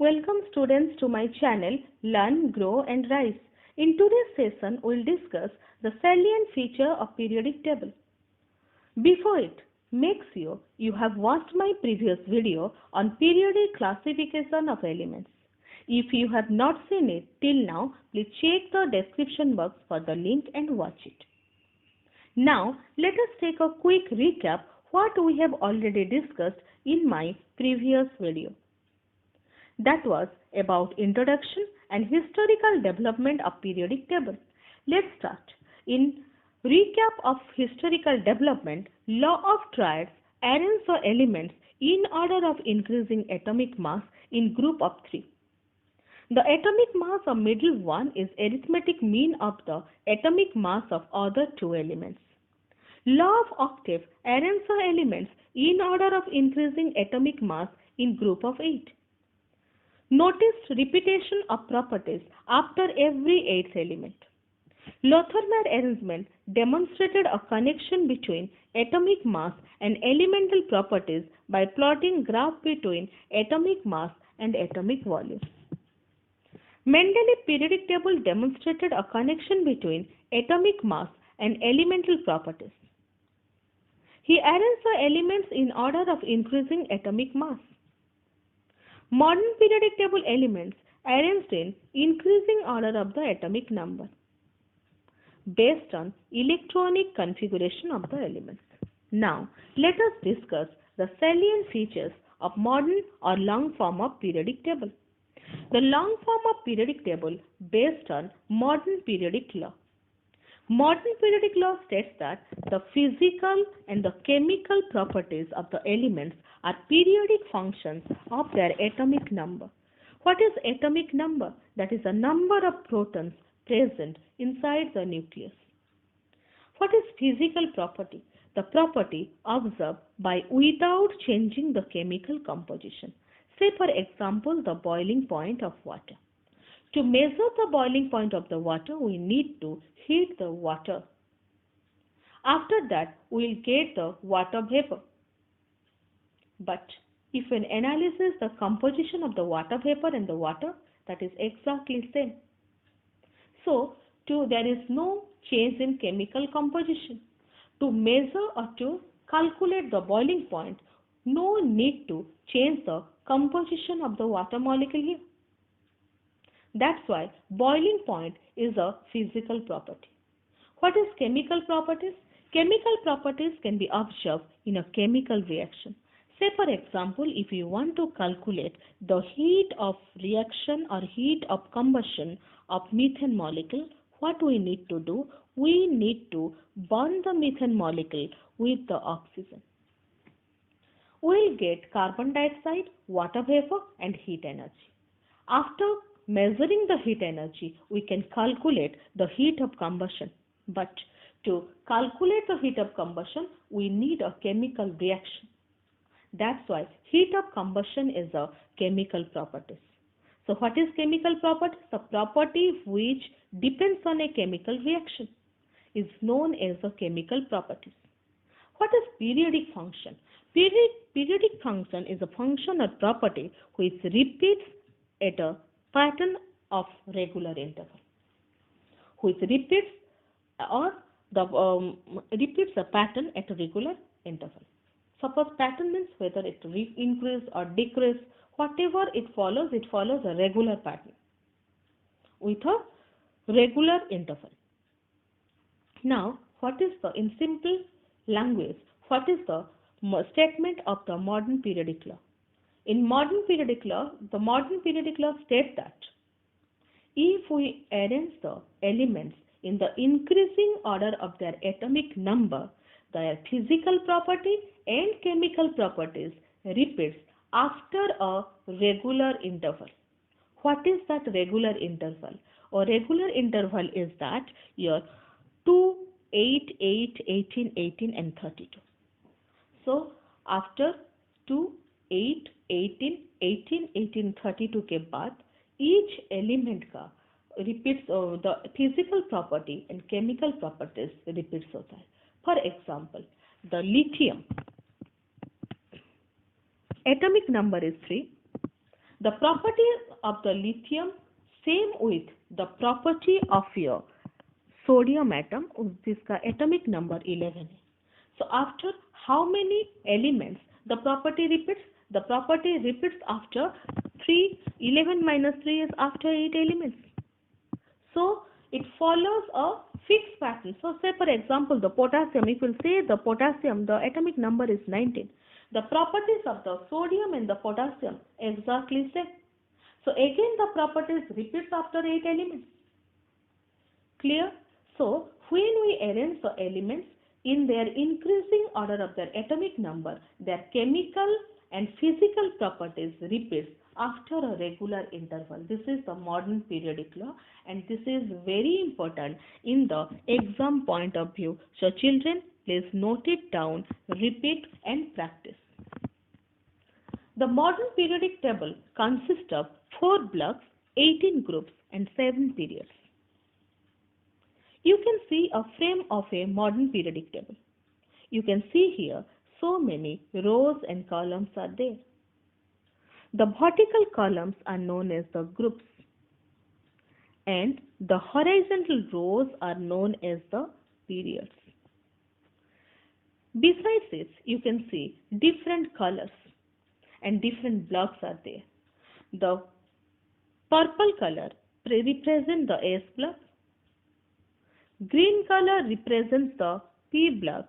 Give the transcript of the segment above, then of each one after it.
Welcome students to my channel Learn, Grow and Rise. In today's session, we will discuss the salient feature of periodic table. Before it, make sure you have watched my previous video on periodic classification of elements. If you have not seen it till now, please check the description box for the link and watch it. Now, let us take a quick recap what we have already discussed in my previous video. That was about introduction and historical development of periodic table. Let's start. In recap of historical development, law of triads arrange the elements in order of increasing atomic mass in group of 3. The atomic mass of middle one is arithmetic mean of the atomic mass of other 2 elements. Law of octave arrange the elements in order of increasing atomic mass in group of 8. Notice repetition of properties after every 8th element. Lothar-Meyer arrangement demonstrated a connection between atomic mass and elemental properties by plotting graph between atomic mass and atomic volume. Mendeleev periodic table demonstrated a connection between atomic mass and elemental properties. He arranged the elements in order of increasing atomic mass. Modern periodic table elements arranged in increasing order of the atomic number based on electronic configuration of the elements. Now, let us discuss the salient features of modern or long form of periodic table. The long form of periodic table based on modern periodic law. Modern periodic law states that the physical and the chemical properties of the elements are periodic functions of their atomic number. What is atomic number? That is the number of protons present inside the nucleus. What is physical property? The property observed by without changing the chemical composition. Say for example the boiling point of water. To measure the boiling point of the water, we need to heat the water. After that, we will get the water vapor. But if we analyze the composition of the water vapor and the water, that is exactly same. So, there is no change in chemical composition. To measure or to calculate the boiling point, no need to change the composition of the water molecule here. That's why boiling point is a physical property. What is chemical properties? Chemical properties can be observed in a chemical reaction. Say for example, if you want to calculate the heat of reaction or heat of combustion of methane molecule, what we need to do? We need to burn the methane molecule with the oxygen. We will get carbon dioxide, water vapor and heat energy. After measuring the heat energy, we can calculate the heat of combustion. But to calculate the heat of combustion, we need a chemical reaction. That's why heat of combustion is a chemical property. So what is chemical property? The property which depends on a chemical reaction is known as a chemical properties. What is periodic function? Periodic function is a function or property which repeats at a pattern of regular interval, which repeats a pattern at a regular interval. Suppose pattern means whether it increase or decrease, whatever it follows a regular pattern with a regular interval. Now, what is in simple language, what is the statement of the modern periodic law? In modern periodic law, the modern periodic law states that if we arrange the elements in the increasing order of their atomic number, their physical property and chemical properties repeats after a regular interval. What is that regular interval? A regular interval is that your 2, 8, 8, 18, 18 and 32. So, after 2, 8, 18, 18, 18, 32 के बाद each element का repeats the physical property and chemical properties repeats होता है. For example, the lithium atomic number is 3, The property of the lithium same with the property of your sodium atom, जिसका atomic number 11 है. So after how many elements the property repeats? The property repeats after 3. 11 minus 3 is after 8 elements. So it follows a fixed pattern. So say for example the potassium, if we say the potassium, the atomic number is 19. The properties of the sodium and the potassium exactly same. So again the properties repeats after 8 elements. Clear? So when we arrange the elements in their increasing order of their atomic number, their chemical and physical properties repeats after a regular interval. This is the modern periodic law, and this is very important in the exam point of view. So children, please note it down, repeat and practice. The modern periodic table consists of 4 blocks, 18 groups and 7 periods. You can see a frame of a modern periodic table. You can see here so many rows and columns are there. The vertical columns are known as the groups and the horizontal rows are known as the periods. Besides this, you can see different colors and different blocks are there. The purple color represents the S block. Green color represents the P block.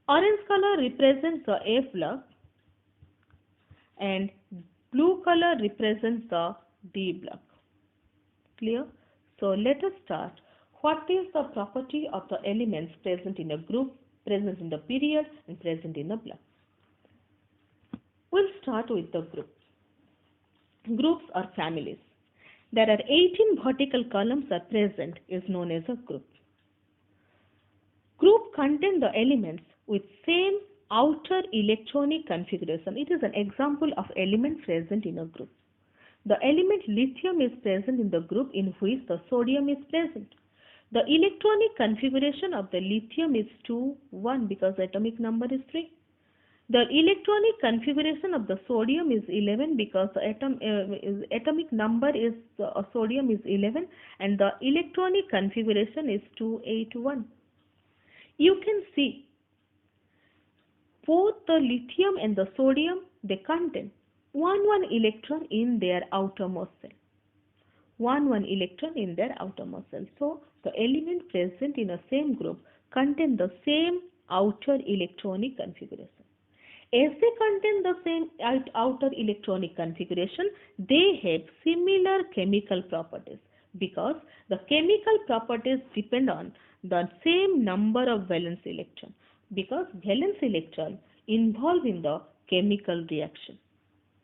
Orange color represents the F block and blue color represents the D block. Clear? So let us start. What is the property of the elements present in a group, present in the period and present in a block? We'll start with the group. Groups are families. There are 18 vertical columns are present is known as a group. Group contain the elements with same outer electronic configuration. It is an example of element present in a group. The element lithium is present in the group in which the sodium is present. The electronic configuration of the lithium is 2, 1 because the atomic number is 3. The electronic configuration of the sodium is 11 because the atomic number is sodium is 11 and the electronic configuration is 281. You can see both the lithium and the sodium, they contain 1 electron in their outermost cell. 1 electron in their outermost cell. So the element present in a same group contain the same outer electronic configuration. As they contain the same outer electronic configuration, they have similar chemical properties because the chemical properties depend on the same number of valence electrons because valence electrons involved in the chemical reaction.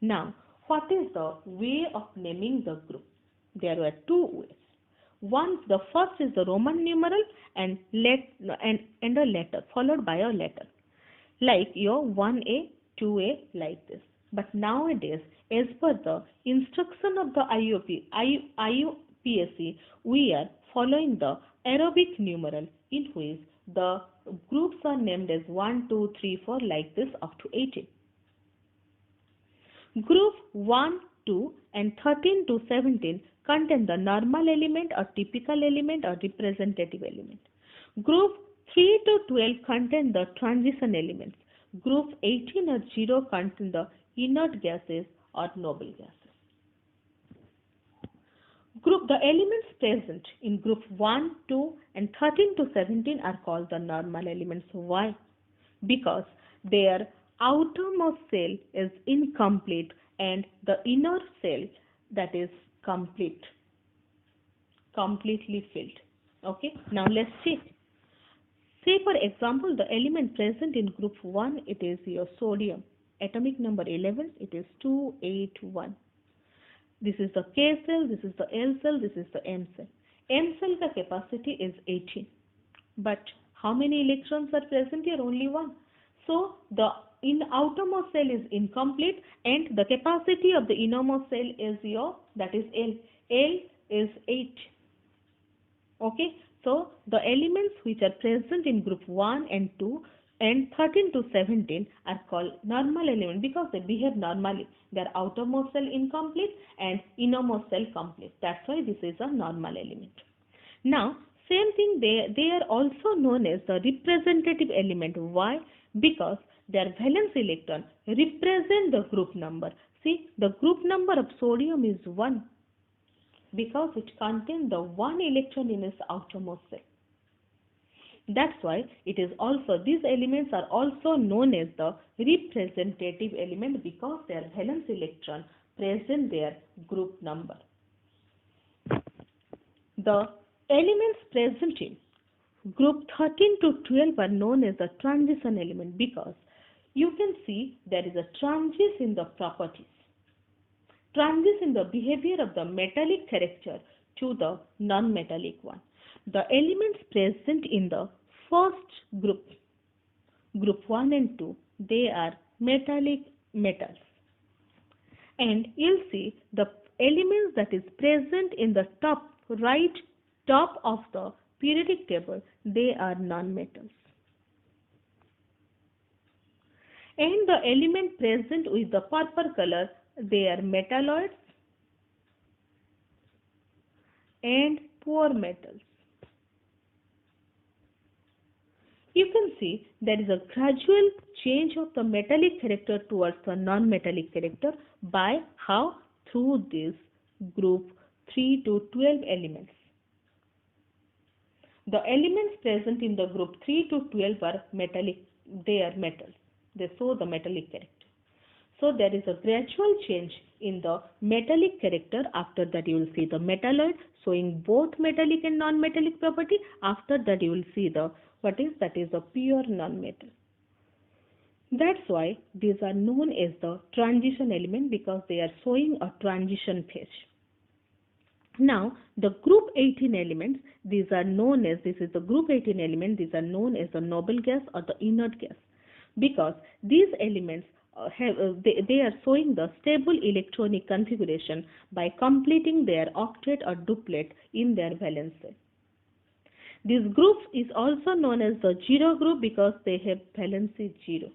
Now, what is the way of naming the group? There were 2 ways. One, the first is the Roman numeral and a letter followed by a letter. Like your 1A, 2A like this. But nowadays, as per the instruction of the IUPAC, we are following the Arabic numeral in which the groups are named as 1, 2, 3, 4 like this up to 18. Group 1, 2 and 13 to 17 contain the normal element or typical element or representative element. Group 3 to 12 contain the transition elements. Group 18 or 0 contain the inert gases or noble gases. The elements present in group 1, 2 and 13 to 17 are called the normal elements. Why? Because their outermost cell is incomplete and the inner cell that is completely filled. Okay, now let's see. Say for example, the element present in group 1, it is your sodium. Atomic number 11, it is 281. This is the K cell, this is the L cell, this is the M cell. M cell ka capacity is 18. But how many electrons are present here? Only 1. So the outermost cell is incomplete and the capacity of the innermost cell is that is L. L is 8. Okay. So the elements which are present in group 1 and 2 And 13 to 17 are called normal element because they behave normally. They are outermost cell incomplete and innermost cell complete. That's why this is a normal element. Now, same thing, they are also known as the representative element. Why? Because their valence electron represent the group number. See, the group number of sodium is 1 because it contains the 1 electron in its outermost cell. That's why it is also, these elements are also known as the representative element because their valence electron present their group number. The elements present in group 13 to 12 are known as the transition element because you can see there is a transition in the properties, transition in the behavior of the metallic character to the non-metallic one. The elements present in the first group, group 1 and 2, they are metallic metals. And you'll see the elements that is present in the right top of the periodic table, they are non-metals. And the element present with the purple color, they are metalloids and poor metals. You can see there is a gradual change of the metallic character towards the non-metallic character by how? Through this group 3 to 12 elements. The elements present in the group 3 to 12 are metallic, they are metals. They show the metallic character. So there is a gradual change in the metallic character. After that you will see the metalloid showing both metallic and non-metallic property. After that you will see the that is a pure non-metal. That's why these are known as the transition element because they are showing a transition phase. Now the group 18 elements, these are known as, this is the group 18 element, these are known as the noble gas or the inert gas because these elements they are showing the stable electronic configuration by completing their octet or duplet in their valence shell. This group is also known as the zero group because they have valency 0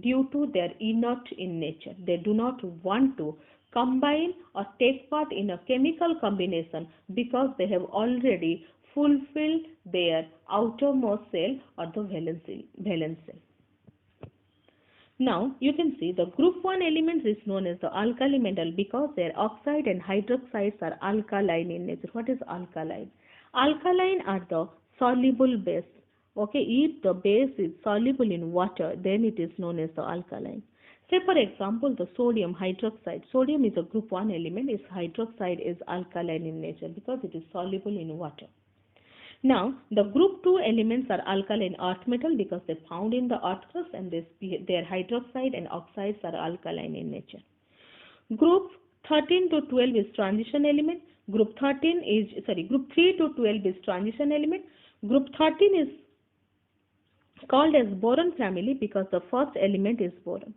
due to their inert in nature. They do not want to combine or take part in a chemical combination because they have already fulfilled their outermost cell or the valence cell. Now you can see the group 1 element is known as the alkali metal because their oxide and hydroxides are alkaline in nature. What is alkaline? Alkaline are the soluble base. Okay, if the base is soluble in water, then it is known as the alkaline. Say for example the sodium hydroxide. Sodium is a group 1 element, its hydroxide is alkaline in nature because it is soluble in water. Now, the group 2 elements are alkaline earth metal because they found in the earth crust and their hydroxide and oxides are alkaline in nature. Group 13 to 12 is transition element. Group 3 to 12 is transition element. Group 13 is called as boron family because the first element is boron.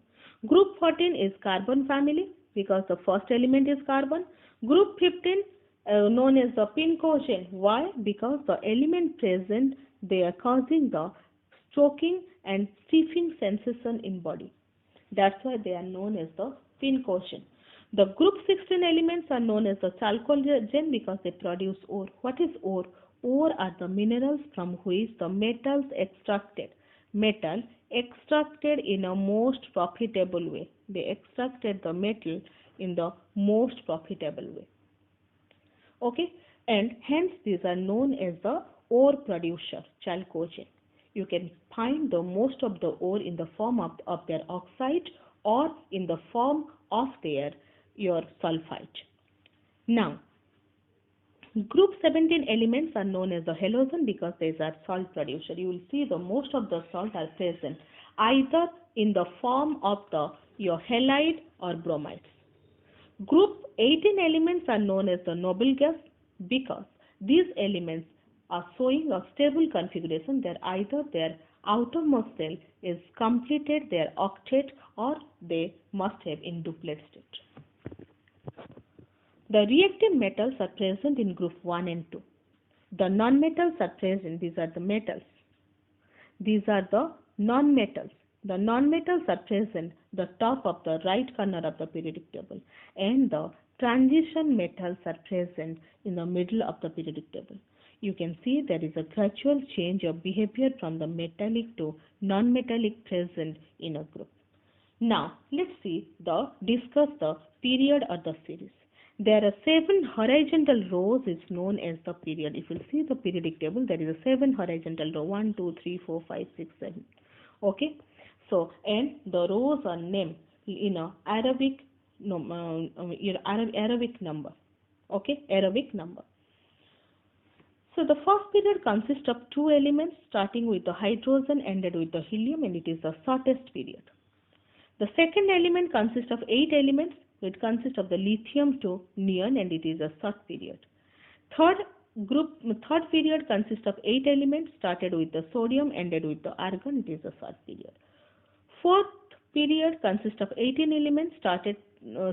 Group 14 is carbon family because the first element is carbon. Group 15 known as the pincushion. Why? Because the element present, they are causing the choking and stiffing sensation in body. That's why they are known as the pincushion. The group 16 elements are known as the chalcogen because they produce ore. What is ore? Ore are the minerals from which the metals extracted. Metal extracted in a most profitable way. They extracted the metal in the most profitable way. Okay, and hence these are known as the ore producer, chalcogen. You can find the most of the ore in the form of their oxide or in the form of your sulfite. Now, group 17 elements are known as the halogen because these are salt producer. You will see the most of the salt are present either in the form of your halide or bromides. Group 18 elements are known as the noble gas because these elements are showing a stable configuration. They're either their outermost cell is completed their octet or they must have in duplet state. The reactive metals are present in group 1 and 2. The non-metals are present. These are the metals. These are the non-metals. The non-metals are present the top of the right corner of the periodic table, and the transition metals are present in the middle of the periodic table. You can see there is a gradual change of behavior from the metallic to non-metallic present in a group. Now let's discuss the period or the series. There are 7 horizontal rows is known as the period. If you see the periodic table, there is a 7 horizontal row, 1, 2, 3, 4, 5, 6, 7. Okay, so and the rows are named in a Arabic Arabic number. Okay, Arabic number. So the first period consists of 2 elements, starting with the hydrogen, ended with the helium, and it is the shortest period. The second element consists of 8 elements. It consists of the lithium to neon, and it is a short period. Third period consists of 8 elements, started with the sodium, ended with the argon. It is a short period. Fourth period consists of 18 elements.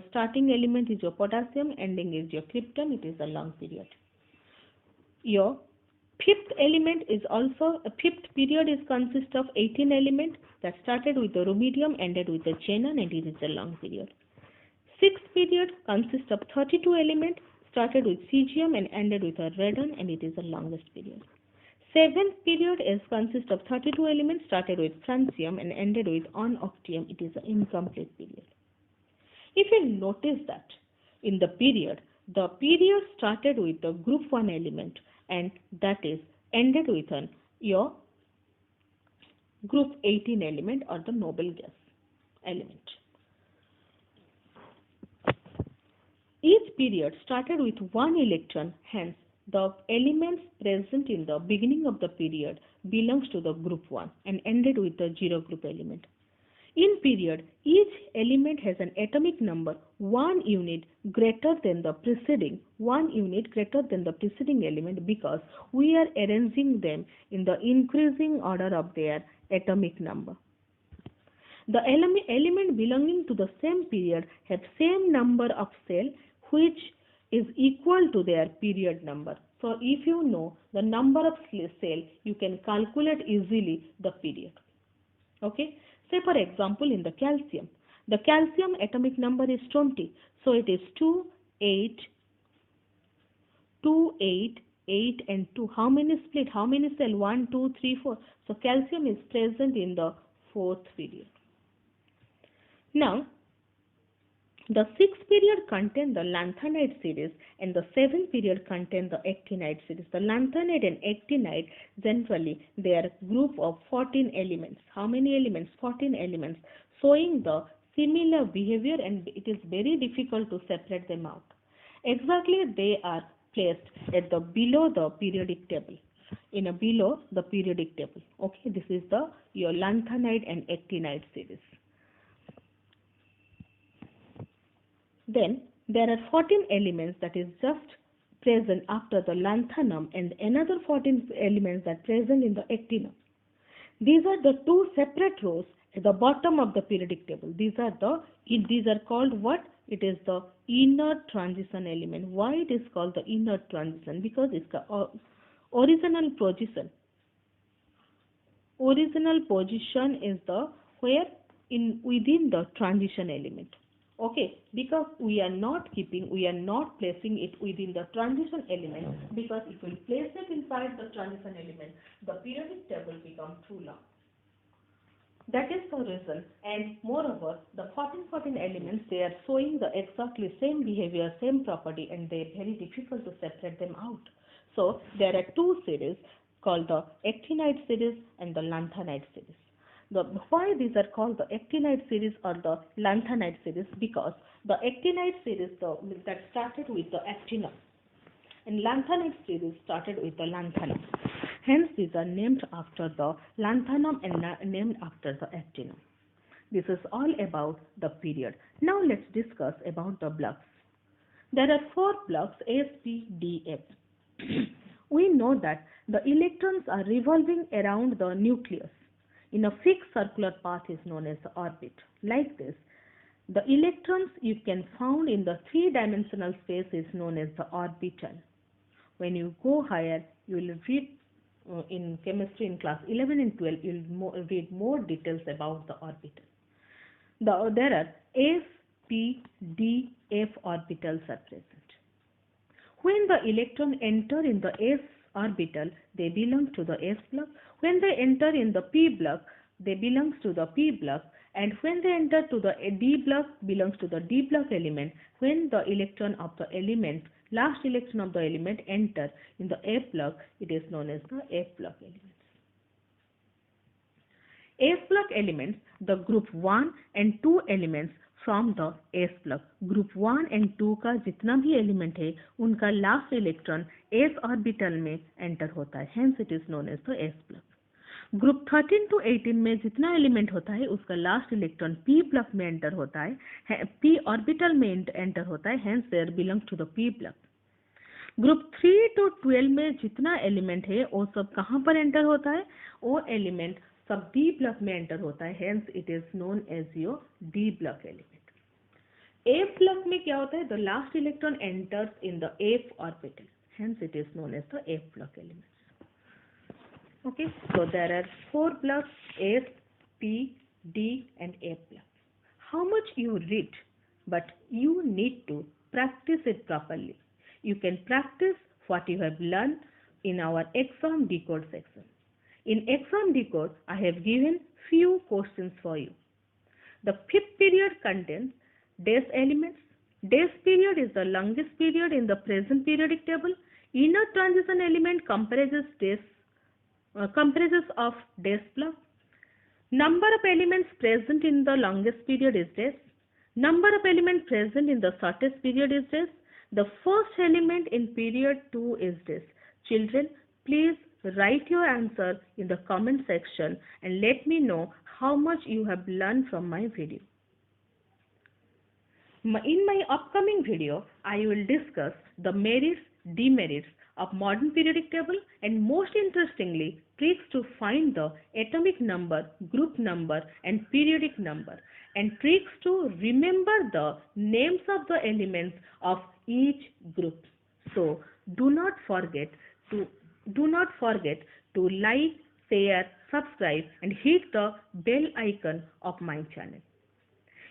Starting element is your potassium, ending is your krypton. It is a long period. Your fifth period consists of 18 elements that started with the rubidium, ended with the xenon, and it is a long period. Sixth period consists of 32 elements, started with cesium and ended with a radon, and it is the longest period. Seventh period consists of 32 elements, started with francium and ended with octium. It is an incomplete period. If you notice that in the period started with the group 1 element, and that is ended with your group 18 element or the noble gas element. Each period started with 1 electron, hence the elements present in the beginning of the period belongs to the group 1 and ended with the 0 group element. In period, each element has an atomic number 1 unit greater than the preceding element, because we are arranging them in the increasing order of their atomic number. The element belonging to the same period have same number of cell, which is equal to their period number. So if you know the number of cell, you can calculate easily the period. Okay. Say for example, in the calcium atomic number is 20. So it is 2, 8, 2, 8, 8 and 2. How many split? How many cell? 1, 2, 3, 4. So calcium is present in the 4th period. Now, the 6th period contains the lanthanide series, and the 7th period contains the actinide series. The lanthanide and actinide, generally they are group of 14 elements. How many elements? 14 elements, showing the similar behavior, and it is very difficult to separate them out. Exactly, they are placed at the below the periodic table. Below the periodic table. Okay, this is your lanthanide and actinide series. Then there are 14 elements that is just present after the lanthanum, and another 14 elements that present in the actinum. These are the 2 separate rows at the bottom of the periodic table. These are called what? It is the inner transition element. Why it is called the inner transition? Because it's the original position. Original position is the where within the transition element. Okay, because we are not placing it within the transition element, because if we place it inside the transition element, the periodic table becomes too long. That is the reason, and moreover, the 14 elements, they are showing the exactly same behavior, same property, and they are very difficult to separate them out. So there are 2 series called the actinide series and the lanthanide series. Why these are called the actinide series or the lanthanide series? Because the actinide series that started with the actinum, and lanthanide series started with the lanthanum. Hence, these are named after the lanthanum and named after the actinum. This is all about the period. Now let's discuss about the blocks. There are 4 blocks, S, P, D, F. We know that the electrons are revolving around the nucleus in a fixed circular path is known as the orbit. Like this, the electrons you can found in the 3-dimensional space is known as the orbital. When you go higher, you will read in chemistry in class 11 and 12, you'll read more details about the orbital. There are s, p, d, f orbitals are present. When the electron enter in the s orbital, they belong to the s block. When they enter in the p block, they belongs to the p block. And when they enter to the d block, belongs to the d block element. When the electron of the element, last electron of the element enter in the f block, it is known as the f block elements. S block elements, the group 1 and 2 elements from the S block. Group 1 and 2 का जितना भी element है उनका last electron S orbital में enter होता है, hence it is known as the S block. Group 13 to 18 में जितना एलिमेंट होता है उसका लास्ट इलेक्ट्रॉन P ब्लॉक में एंटर होता है, P ऑर्बिटल में एंटर होता है, hence there belong to the P block. Group 3 to 12 में जितना एलिमेंट है वो सब कहाँ पर एंटर होता है, वो एलिमेंट सब डी ब्लॉक में एंटर होता है, hence it is known as your D block element. F block में क्या होता है, the last electron enters in the F orbital, hence it is known as the F block element. Okay, so there are 4 blocks, S, P, D and F block. How much you read, but you need to practice it properly. You can practice what you have learned in our exam decode section. In exam decode, I have given few questions for you. The fifth period contains days elements. Days period is the longest period in the present periodic table. Inner transition element comprises of days block. Number of elements present in the longest period is days. Number of elements present in the shortest period is days. The first element in period 2 is days. Children, please write your answer in the comment section and let me know how much you have learned from my video. In my upcoming video, I will discuss the merits, demerits of modern periodic table and most interestingly, tricks to find the atomic number, group number and periodic number, and tricks to remember the names of the elements of each group. So do not forget to like, share, subscribe and hit the bell icon of my channel.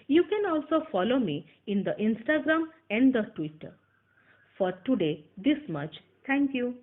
You can also follow me in the Instagram and the Twitter. For today, this much. Thank you.